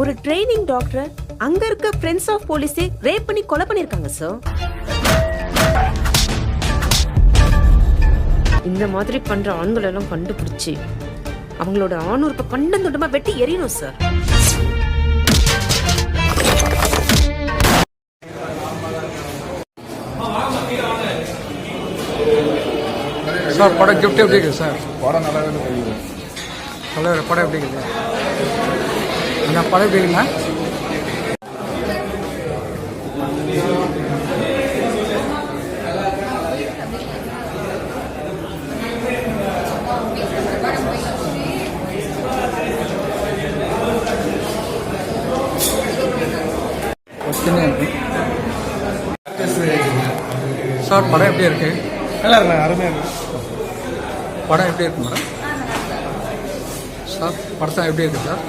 ஒரு training doctor அங்க இருக்க ஃப்ரெண்ட்ஸ் ஆஃப் போலீஸே ரேப் பண்ணி கொலை பண்ணிருக்காங்க சார். இந்த மாதிரி பண்ற ஆண்கள் எல்லாம் கண்டுபிடிச்சு அவங்களோட ஆணூர்ப்ப கண்டந்துண்டமா வெட்டி எறியணும் சார். சார் படம் கிஃப்ட் எப்படி இருக்குது சார்? படம் நல்லாவே தெரியுது. நல்லா படம் எப்படி இருக்குது? அந்த படம் எப்படி இருக்குண்ணா? சார் படம் எப்படி இருக்கு? நல்லா இருக்கு, அருமையாக இருக்கு. படம் எப்படி இருக்கு மேடம்? சார் படத்தான் எப்படி இருக்கு சார்?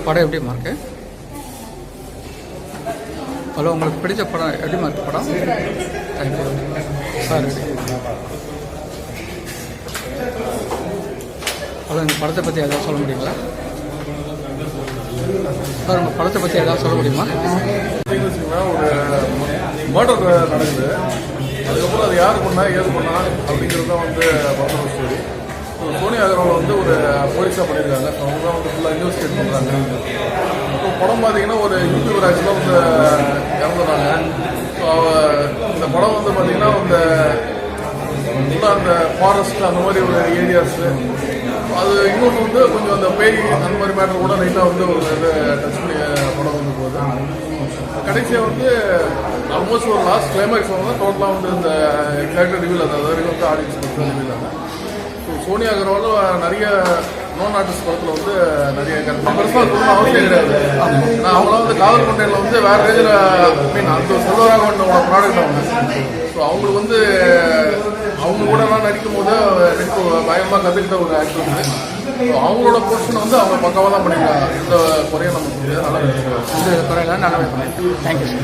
படம் எப்படிமா இருக்கு? ஹலோ, உங்களுக்கு பிடிச்ச படம் எப்படிமா இருக்கு படம்? Thank you sir. ஹலோ, இந்த படத்தை பற்றி ஏதாவது சொல்ல முடியுங்களா சார்? உங்கள் படத்தை பற்றி ஏதாவது சொல்ல முடியுமா? ஒரு மர்டர் நடக்குது, அதுக்கப்புறம் அது யார் பண்ணா ஏது பண்ணா அப்படிங்கிறது தான் வந்து படத்தோட ஸ்டோரி. சோனியா அகர்வால் வந்து ஒரு போலீஸாக பண்ணியிருக்காங்க. அவங்க தான் வந்து ஃபுல்லாக இன்வெஸ்டிகேட் பண்ணுறாங்க. இப்போ படம் பார்த்தீங்கன்னா ஒரு யூடியூபர் ஆக்சுவலாக வந்து இறந்துடுறாங்க. ஸோ இந்த படம் வந்து பார்த்தீங்கன்னா அந்த ஃபுல்லாக அந்த ஃபாரஸ்ட் அந்த மாதிரி ஒரு ஏரியாஸு, அது இன்னொன்று வந்து கொஞ்சம் அந்த பேய் அந்த மாதிரி மேட்டர் கூட லைட்டாக வந்து ஒரு இது டச் பண்ணி படம் வந்து போகுது. கடைசியாக வந்து ஆல்மோஸ்ட் ஒரு லாஸ்ட் கிளைமேக்ஸ் வந்து டோட்டலாக வந்து இந்த கேரக்டர் ரிவீல் அது வரைக்கும் வந்து ஆடியன்ஸ் வந்து ரிவீல் ஆகும். ஸோ சோனியா அகர்வால் நிறைய நோன் ஆர்டிஸ்ட் படத்தில் வந்து நிறைய கேரக்டர் பெருசாக சொல்லணும் அவசியம் கிடையாது. நான் அவங்களாம் வந்து காதல் கொண்டையில் வந்து வேறு ரேஞ்சில் மீன் அந்த செல்வராகவனோட ப்ராடக்ட் அவங்க. ஸோ அவங்களுக்கு வந்து அவங்க கூட நான் நடிக்கும் போது நடிப்பு பயமாக கற்றுக்கிட்ட ஒரு ஆக்டர் வந்து. ஸோ அவங்களோட போர்ஷன் வந்து அவங்க பக்காவாக தான் பண்ணியிருக்காங்க. இந்த குறைய நம்ம நல்லா இந்த குறையெல்லாம் நல்லாவே பண்ணேன். Thank you sir.